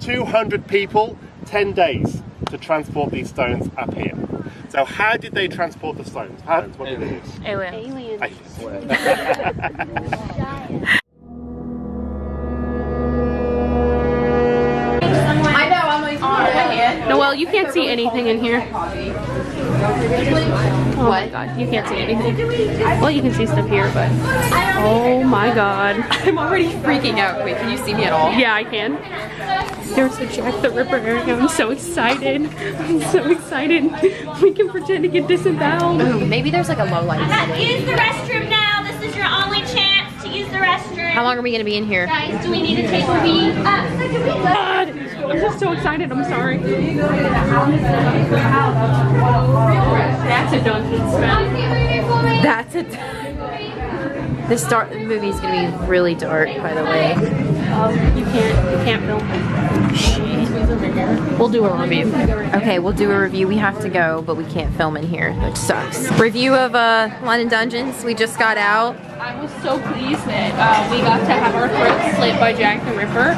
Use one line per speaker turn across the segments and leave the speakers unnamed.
200 people, 10 days to transport these stones up here. So how did they transport the stones? What did they use?
Aliens.
Noelle, you can't see anything in here. Oh my god, you can't see anything. Well, you can see stuff here, but oh my god.
I'm already freaking out. Wait, can you see me at all?
Yeah, I can. There's a Jack the Ripper area. I'm so excited. I'm so excited. We can pretend to get disemboweled.
Ooh, maybe there's like a low light setting.
Use the restroom now. This is your only chance to use the restroom.
How long are we going to be in here?
Guys, do we need to take a pee?
God, I'm just so excited. I'm sorry. That's a dungeon smell.
That's it. This movie's gonna be really dark, by the way.
You can't film. We'll do a review.
Okay, we'll do a review. We have to go, but we can't film in here, which sucks. Review of London Dungeons. We just got out.
I was so pleased that we got to have our throats slit by Jack the Ripper.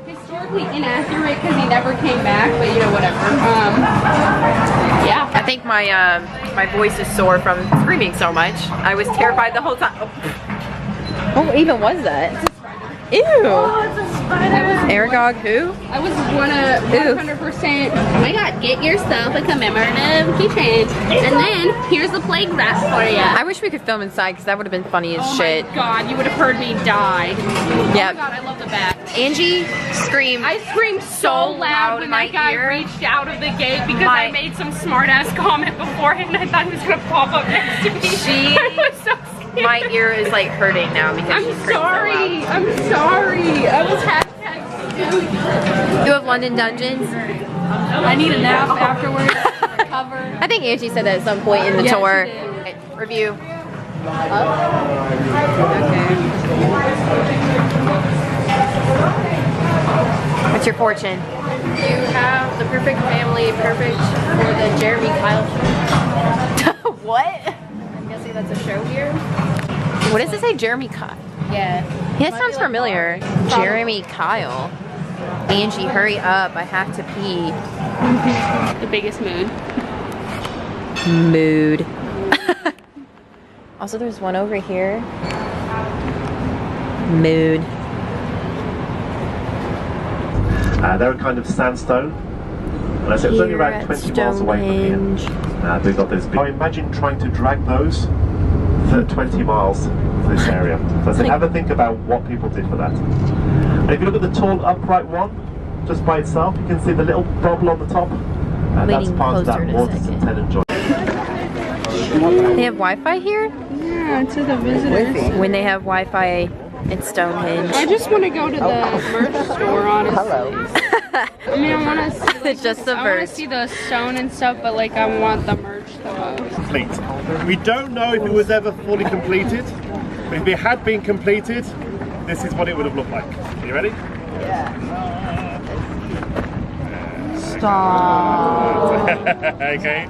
Historically inaccurate because he never came back, but you know, whatever. Yeah.
I think my my voice is sore from screaming so much. I was terrified the whole time. Oh. What even was that? Ew.
Oh, it's a spider.
Aragog who?
I was 100%. Oh my god, get yourself a commemorative keychain. And then here's the plague rat for you.
I wish we could film inside because that would have been funny as shit.
Oh my god, you would have heard me die.
Yeah.
Oh my god, I love the bat.
Angie screamed.
I screamed so loud when that guy reached out of the gate because I made some smart ass comment beforehand and I thought he was gonna pop up next to me. I was so scared.
My ear is like hurting now because she screamed so loud.
I'm sorry. I was
You have London Dungeons?
I need a nap afterwards. Recover.
I think Angie said that at some point in the tour.
She did.
Okay, review. What's your fortune?
You have the perfect family, perfect for the Jeremy Kyle show.
What?
I'm guessing that's a show here.
What does it say? Jeremy Kyle?
Yeah.
That sounds familiar. Jeremy Kyle. Angie, hurry up. I have to pee.
The biggest mood.
Mood. Also, there's one over here. Mood.
They're a kind of sandstone. And I said it's only around 20 miles away from here. They've got this big. Imagine trying to drag those for 20 miles to this area. So I said, have a think about what people did for that. And if you look at the tall upright one, just by itself, you can see the little bubble on the top. And that's part of that water tenant joint.
They have Wi-Fi here?
Yeah, to the visitors.
When they have Wi-Fi in Stonehenge.
I just want to go to the merch store, honestly.
Hello.
I mean, I want to see, like,
just the
I want to see the stone and stuff, but like I want the merch the most.
Complete. We don't know if it was ever fully completed, but if it had been completed, this is what it would have looked like. Are you ready?
Yeah. Stop.
Okay,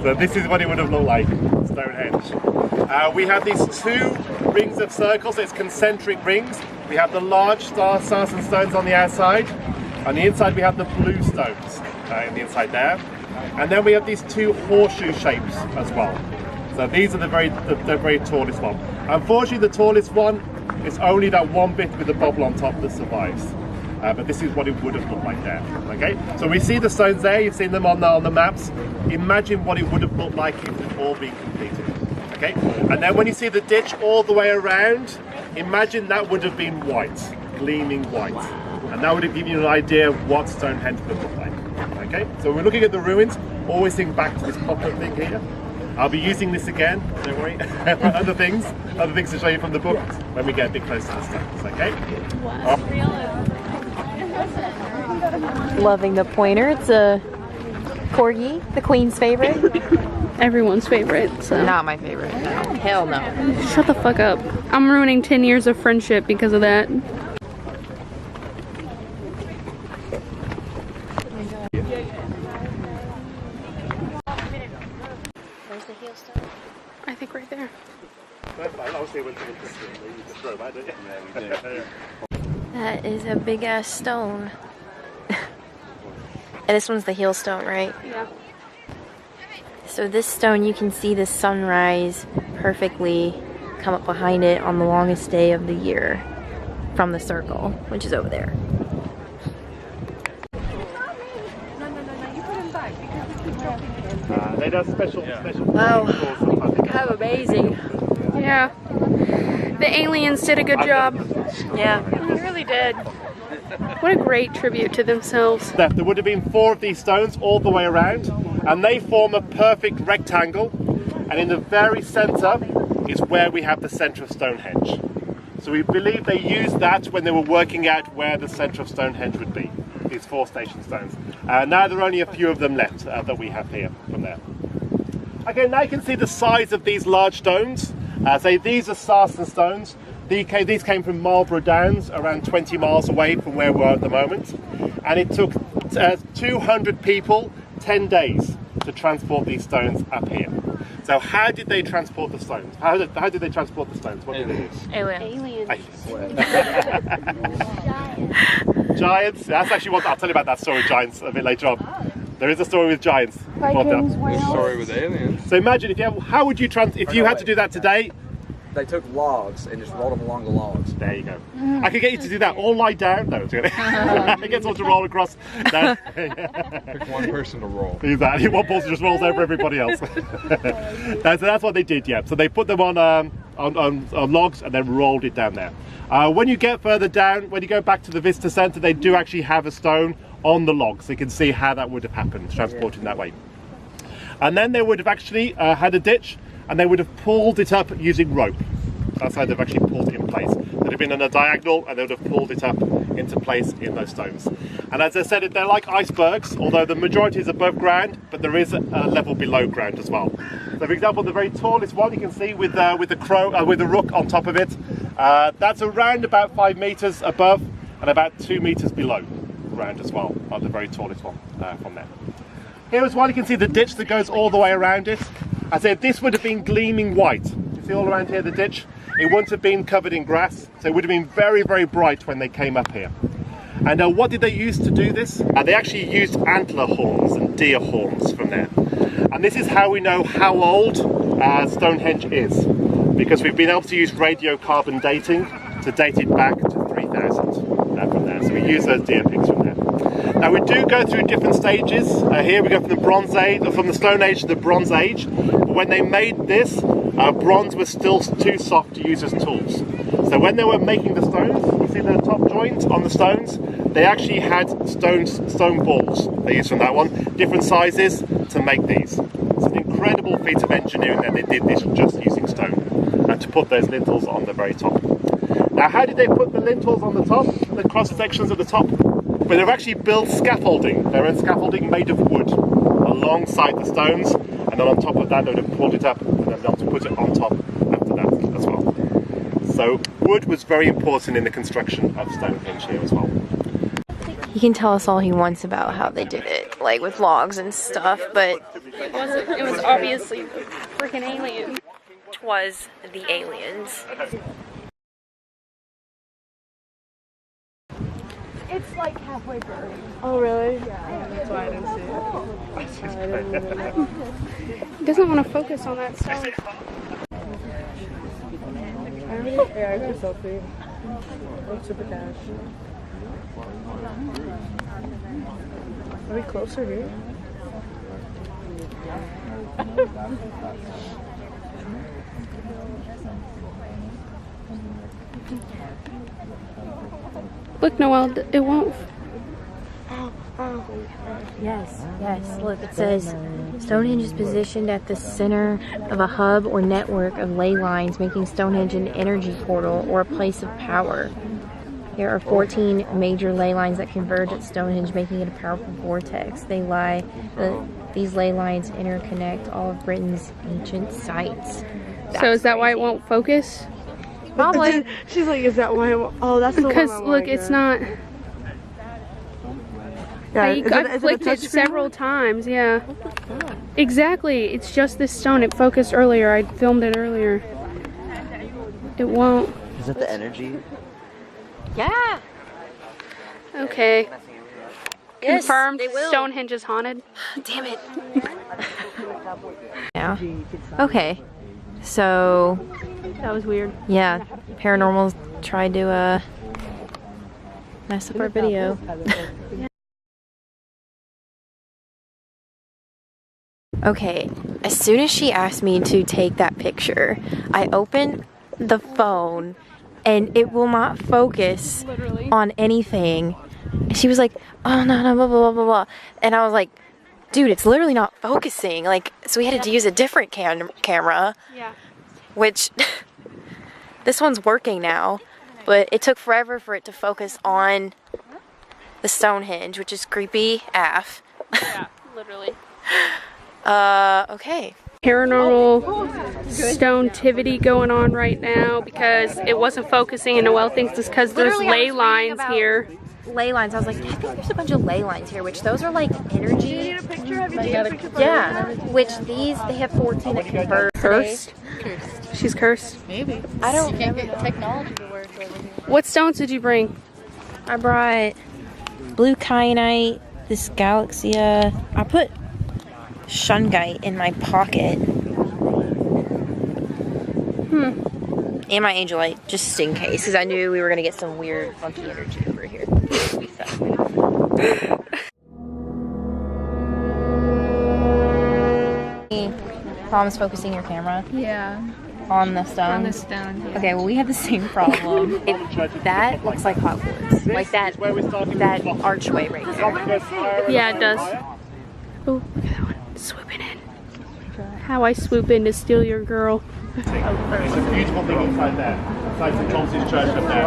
so this is what it would have looked like, Stonehenge. We have these two rings of circles, it's concentric rings. We have the large stars and stones on the outside. On the inside we have the blue stones in the inside there. And then we have these two horseshoe shapes as well. So these are the very tallest one. Unfortunately the tallest one is only that one bit with the bubble on top that survives. But this is what it would have looked like there. Okay, so we see the stones there, you've seen them on the maps. Imagine what it would have looked like if it had all been completed. Okay, and then when you see the ditch all the way around, imagine that would have been white, gleaming white. And that would have given you an idea of what Stonehenge would look like. Okay, so we're looking at the ruins, always think back to this pop-up thing here. I'll be using this again, don't worry, for other things to show you from the book when we get a bit closer to the stones, okay? Wow.
Loving the pointer. It's a corgi, the queen's favorite.
Everyone's favorite, so.
Not my favorite. No. Hell no.
Shut the fuck up. I'm ruining 10 years of friendship because of that.
Where's the heel stone?
I think right there.
That is a big ass stone. And this one's the heel stone, right?
Yeah.
So this stone, you can see the sunrise perfectly come up behind it on the longest day of the year from the circle, which is over there.
They do special.
Wow, how amazing.
Yeah. The aliens did a good job.
Yeah.
They really did. What a great tribute to themselves.
There would have been 4 of these stones all the way around, and they form a perfect rectangle, and in the very center is where we have the center of Stonehenge. So we believe they used that when they were working out where the center of Stonehenge would be, these 4 station stones. Now there are only a few of them left that we have here from there. Okay, now you can see the size of these large stones. So these are sarsen stones. These came from Marlborough Downs, around 20 miles away from where we are at the moment. And it took 200 people 10 days to transport these stones up here. So how did they transport the stones? How did they transport the stones? What did they do?
Aliens.
Giants. That's actually what I'll tell you about that story, giants, a bit later on. There is a story with giants.
There's a story with aliens.
So imagine if you had to do that today.
They took logs and just rolled them along the logs.
There you go. I could get you to do that. All lie down. No, it gets all to roll across. No.
Pick one person to roll.
Exactly. One person just rolls over everybody else. So that's what they did. Yeah. So they put them on logs and then rolled it down there. When you get further down, when you go back to the visitor centre, they do actually have a stone on the log, so you can see how that would have happened, transporting that way. And then they would have actually had a ditch, and they would have pulled it up using rope. That's how they've actually pulled it in place. They'd have been on a diagonal, and they would have pulled it up into place in those stones. And as I said, they're like icebergs, although the majority is above ground, but there is a level below ground as well. So, for example, the very tallest one you can see with the rook on top of it, that's around about 5 meters above and about 2 meters below ground as well, on the very tallest one from there. Here as well, you can see the ditch that goes all the way around it. I said this would have been gleaming white. You see all around here the ditch? It wouldn't have been covered in grass, so it would have been very, very bright when they came up here. And what did they use to do this? They actually used antler horns and deer horns from there. And this is how we know how old Stonehenge is, because we've been able to use radiocarbon dating to date it back to 3000 from there. So we use those deer pigs from there. Now we do go through different stages. Here we go from the Bronze Age, or from the Stone Age to the Bronze Age. But when they made this, bronze was still too soft to use as tools. So when they were making the stones, you see the top joint on the stones, they actually had stone balls they used from that one, different sizes to make these. It's an incredible feat of engineering that they did this just using stone, and to put those lintels on the very top. Now how did they put the lintels on the top, the cross sections at the top? Well, they've actually built scaffolding. They're in scaffolding made of wood alongside the stones, and then on top of that they would have pulled it up and then to put it on top after that as well. So wood was very important in the construction of Stonehenge here as well.
He can tell us all he wants about how they did it, like with logs and stuff, but
It was obviously the freaking alien.
it was the aliens.
It's like halfway buried.
Oh really?
Yeah, that's why I didn't see it. He doesn't want to focus on that stone.
Yeah, I got a selfie. What's super cash? Are we closer here?
Look, Noelle, it won't.
Yes, yes. Look, it says Stonehenge is positioned at the center of a hub or network of ley lines, making Stonehenge an energy portal or a place of power. There are 14 major ley lines that converge at Stonehenge, making it a powerful vortex. These ley lines interconnect all of Britain's ancient sites.
So is that why it won't focus?
Probably.
She's like, is that why? Oh, that's the one.
Because look, it's not.
Yeah,
I clicked it several times. Yeah. Exactly. It's just this stone. It focused earlier. I filmed it earlier. It won't.
Is that the energy?
Yeah.
Okay.
Yes,
Confirmed.
they will.
Stonehenge is haunted.
Damn it. Yeah. Okay. So
That was weird.
yeah, paranormals tried to mess up our video. Okay, as soon as she asked me to take that picture, I opened the phone and it will not focus on anything. She was like, oh no, no, blah, blah, blah, blah. And I was like, dude, it's literally not focusing. Like, so we had to use a different camera.
Yeah.
Which, this one's working now, but it took forever for it to focus on the Stonehenge, which is creepy AF.
Yeah, literally.
Okay.
Paranormal stonetivity going on right now because it wasn't focusing, and Noelle thinks it's because there's
Literally, I was
ley
reading
lines
about
here.
Ley lines. I was like, I think there's a bunch of ley lines here, which those are like energy.
You need a picture? Have you taken a picture?
Yeah, which these, they have 14 that convert.
Cursed? She's cursed.
Maybe.
I don't.
You can't get technology to work over here.
What stones did you bring?
I brought blue kyanite, this galaxia. I put shungite in my pocket. And my angelite, just in case, because I knew we were gonna get some weird, funky energy over here. Problems focusing your camera
Yeah,
on the stone.
on the stone. Yeah.
Okay, well we have the same problem. That looks like Hogwarts, like that archway right there.
Yeah, it does. Oh, look at that one. Swooping in. How I swoop in to steal your girl.
It's a beautiful thing inside there. It's like St. Thomas's Church up there.